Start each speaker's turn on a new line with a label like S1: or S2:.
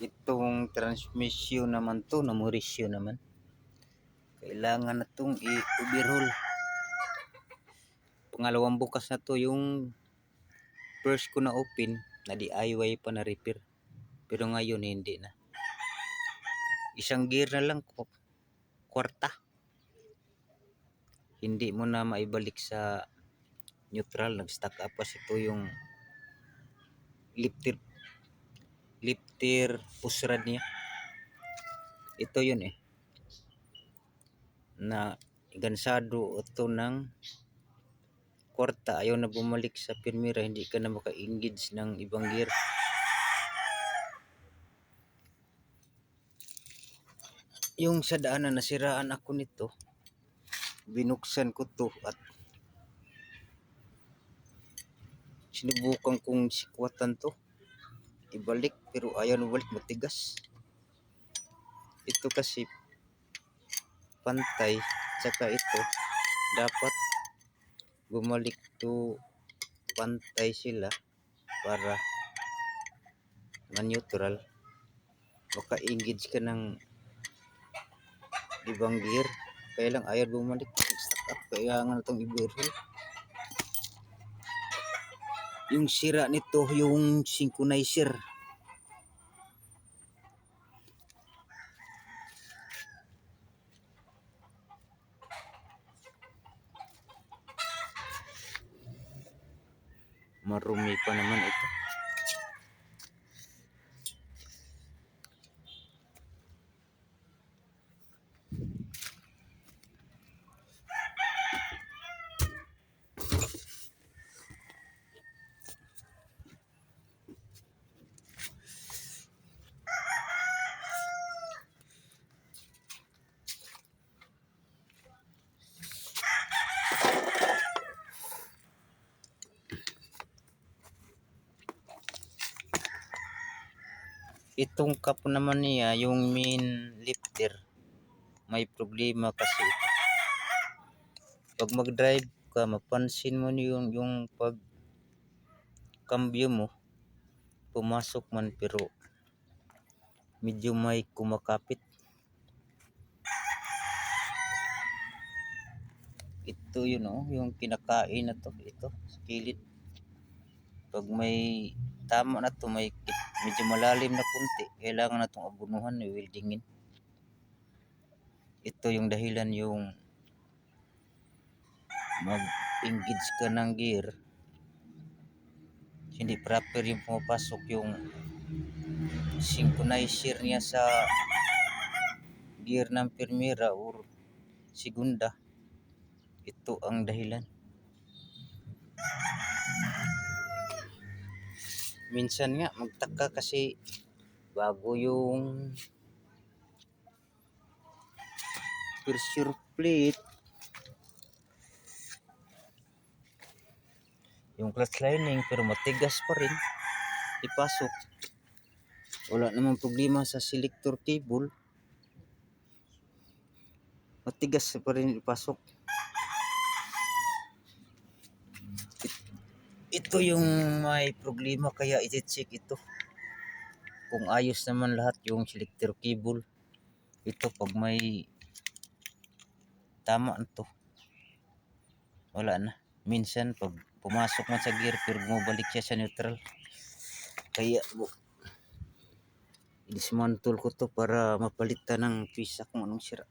S1: Itong transmission naman to, namorisyo naman. Kailangan na itong i-overhaul. Pangalawang bukas na to, yung first ko na open, na DIY pa na repair. Pero ngayon hindi na. Isang gear na lang, kwarta. Hindi mo na maibalik sa neutral. Nag-stack up pa ito yung lifter push rod niya. Ito yun na gansado ito ng kwarta, ayaw na bumalik sa pirmira, hindi ka na maka-engage ng ibang gear. Yung sa daanan, nasiraan ako nito, binuksan ko to at sinubukan kong sikwatan to ibalik, pero ayaw na balik, matigas. Ito kasi pantay, tsaka ito dapat bumalik to pantay sila para ma-neutral, maka-engage ka ng ibang gear. Kaya lang ayaw bumalik, stack up, kaya nga itong i-overhaul. Yung sira nito yung synchronizer. Marumi pa naman ito. Itong cup naman niya, yung main lifter, may problema kasi ito. Pag mag-drive ka, mapansin mo yung pag cambio mo, pumasok man pero medyo may kumakapit. Ito yun yung kinakain na to, ito, sa kilid. Pag may tama na to, may medyo malalim na kunti, kailangan na itong abunuhan, weldingin. Ito yung dahilan yung mag-engage ka ng gear, hindi proper yung pumapasok yung synchronizer niya sa gear ng primera or segunda. Ito ang dahilan. Minsan nga magtaka kasi bago yung pressure plate, yung clutch lining, pero matigas pa rin ipasok. Wala namang problema sa selector cable, matigas pa rin ipasok. Ito yung may problema, kaya i-check ito kung ayos naman lahat yung selector cable. Ito pag may tama to, wala na. Minsan pag pumasok man sa gear pero bumabalik siya sa neutral, kaya i-dismantle ko to para mapalitan ng pisa kung anong sira.